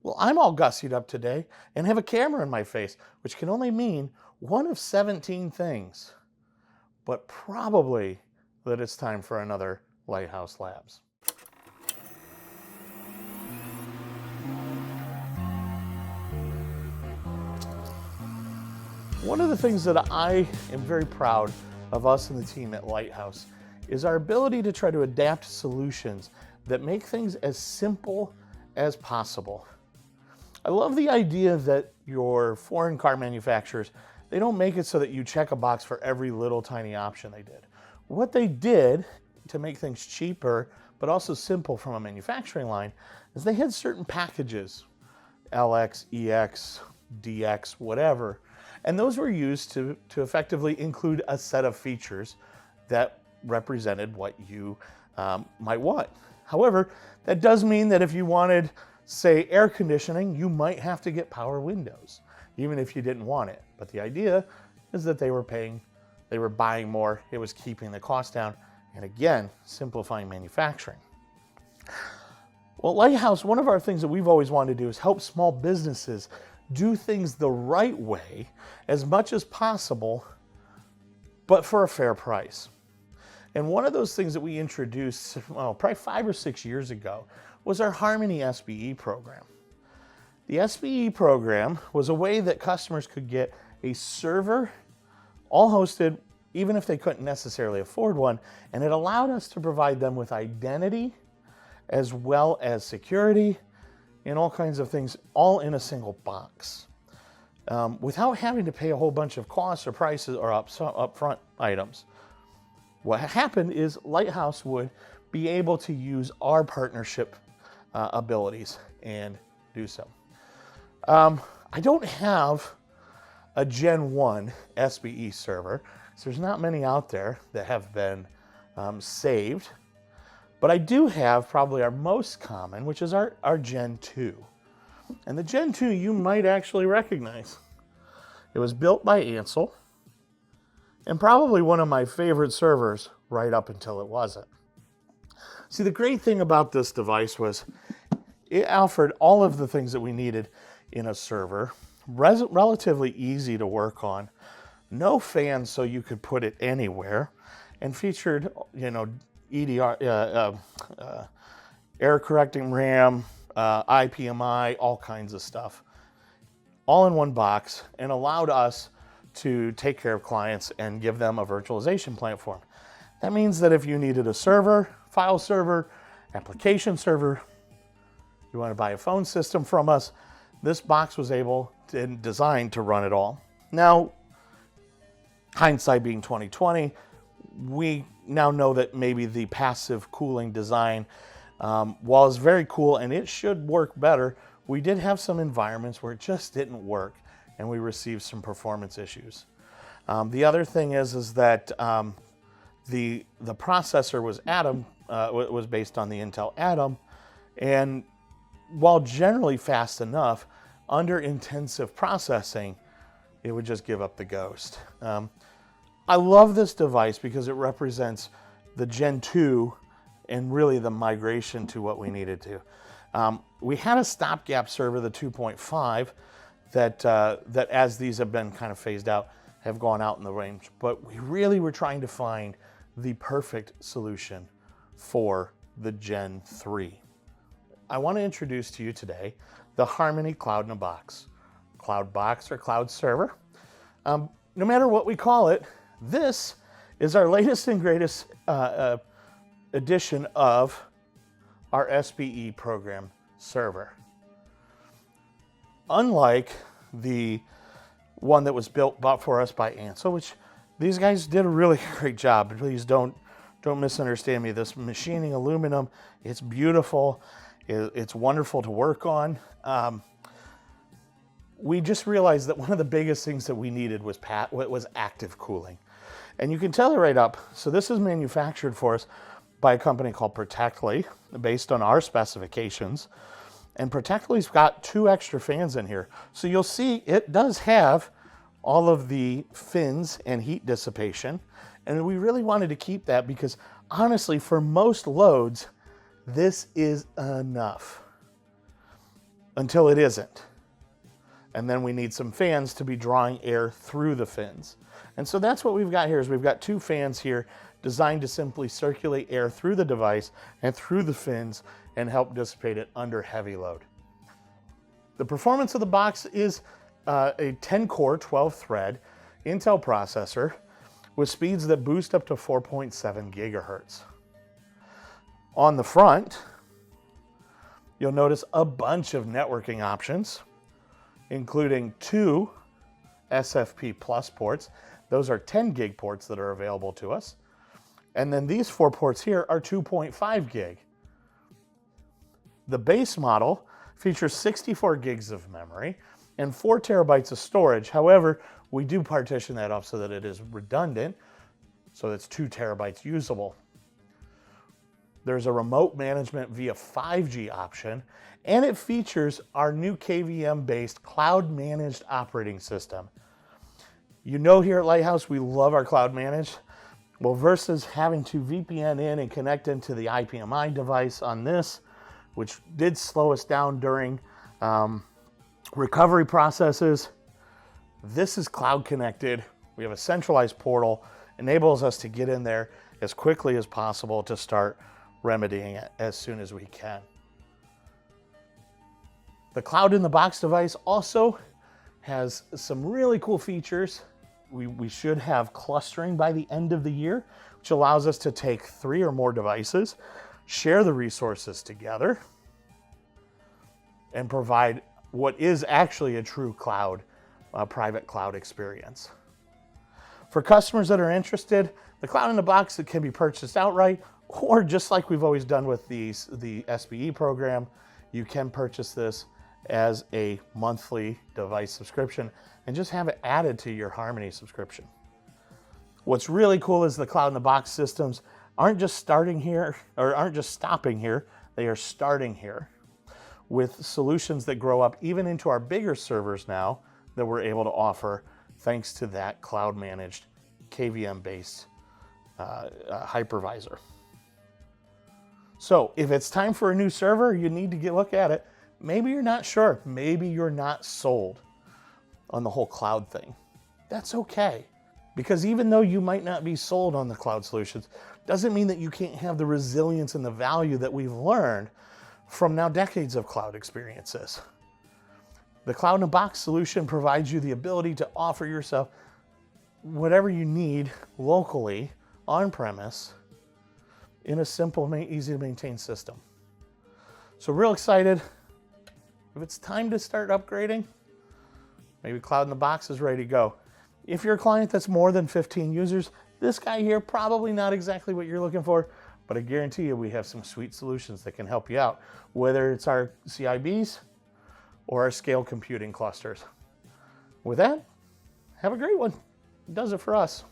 Well, I'm all gussied up today and have a camera in my face, which can only mean one of 17 things, but probably that it's time for another Lighthouse Labs. One of the things that I am very proud of us and the team at Lighthouse is our ability to try to adapt solutions that make things as simple as possible. I love the idea that your foreign car manufacturers, they don't make it so that you check a box for every little tiny option they did. What they did to make things cheaper, but also simple from a manufacturing line, is they had certain packages, LX, EX, DX, whatever, and those were used to effectively include a set of features that represented what you might want. However, that does mean that if you wanted, say, air conditioning, you might have to get power windows, even if you didn't want it. But the idea is that they were buying more, it was keeping the cost down, and again, simplifying manufacturing. Well, Lighthouse, one of our things that we've always wanted to do is help small businesses do things the right way as much as possible, but for a fair price. And one of those things that we introduced, well, probably 5 or 6 years ago, was our Harmony SBE program. The SBE program was a way that customers could get a server, all hosted, even if they couldn't necessarily afford one, and it allowed us to provide them with identity as well as security and all kinds of things, all in a single box, without having to pay a whole bunch of costs or prices or upfront items. What happened is Lighthouse would be able to use our partnership abilities and do so. I don't have a Gen 1 SBE server, so there's not many out there that have been saved, but I do have probably our most common, which is our Gen 2. And the Gen 2 you might actually recognize. It was built by Ansel, and probably one of my favorite servers right up until it wasn't. See, the great thing about this device was it offered all of the things that we needed in a server, relatively easy to work on, no fans so you could put it anywhere, and featured, EDR, error correcting RAM, IPMI, all kinds of stuff, all in one box, and allowed us to take care of clients and give them a virtualization platform. That means that if you needed a server, file server, application server, you want to buy a phone system from us, this box was able and designed to run it all. Now, hindsight being 2020, we now know that maybe the passive cooling design, while it's very cool and it should work better, we did have some environments where it just didn't work and we received some performance issues. The other thing is that the processor was was based on the Intel Atom, and while generally fast enough, under intensive processing, it would just give up the ghost. I love this device because it represents the Gen 2 and really the migration to what we needed to. We had a stopgap server, the 2.5, that as these have been kind of phased out, have gone out in the range. But we really were trying to find the perfect solution for the Gen 3. I want to introduce to you today the Harmony Cloud in a Box. Cloud Box or Cloud Server. No matter what we call it, this is our latest and greatest edition of our SBE program server. Unlike the one that was built for us by Ansel, which these guys did a really great job. Please don't misunderstand me. This machining aluminum, it's beautiful. It's wonderful to work on. We just realized that one of the biggest things that we needed was active cooling. And you can tell it right up. So this is manufactured for us by a company called Protectly, based on our specifications. And Protectly's got 2 extra fans in here. So you'll see it does have all of the fins and heat dissipation. And we really wanted to keep that because honestly, for most loads, this is enough. until it isn't. And then we need some fans to be drawing air through the fins. And so that's what we've got here is we've got 2 fans here designed to simply circulate air through the device and through the fins and help dissipate it under heavy load. The performance of the box is a 10-core, 12-thread Intel processor with speeds that boost up to 4.7 gigahertz. On the front, you'll notice a bunch of networking options, including 2 SFP Plus ports. Those are 10 gig ports that are available to us. And then these 4 ports here are 2.5 gig. The base model features 64 gigs of memory and 4 terabytes of storage. However, we do partition that off so that it is redundant, so it's 2 terabytes usable. There's a remote management via 5G option, and it features our new KVM-based cloud-managed operating system. You know here at Lighthouse, we love our cloud managed. Well, versus having to VPN in and connect into the IPMI device on this, which did slow us down during recovery processes, this is cloud connected. We have a centralized portal, enables us to get in there as quickly as possible to start remedying it as soon as we can. The cloud in the box device also has some really cool features. We should have clustering by the end of the year, which allows us to take 3 or more devices, share the resources together, and provide what is actually a true cloud, private cloud experience. For customers that are interested, the cloud in the box can be purchased outright, or just like we've always done with the SBE program, you can purchase this as a monthly device subscription and just have it added to your Harmony subscription. What's really cool is the cloud in the box systems aren't just stopping here, they are starting here with solutions that grow up even into our bigger servers now that we're able to offer thanks to that cloud managed KVM-based hypervisor. So if it's time for a new server, you need to look at it. Maybe you're not sure. Maybe you're not sold on the whole cloud thing. That's okay. Because even though you might not be sold on the cloud solutions, doesn't mean that you can't have the resilience and the value that we've learned from now decades of cloud experiences. The cloud in a box solution provides you the ability to offer yourself whatever you need locally, on premise, in a simple, easy to maintain system. So real excited. If it's time to start upgrading, maybe cloud in the box is ready to go. If you're a client that's more than 15 users, this guy here, probably not exactly what you're looking for, but I guarantee you we have some sweet solutions that can help you out, whether it's our CIBs or our scale computing clusters. With that, have a great one. It does it for us.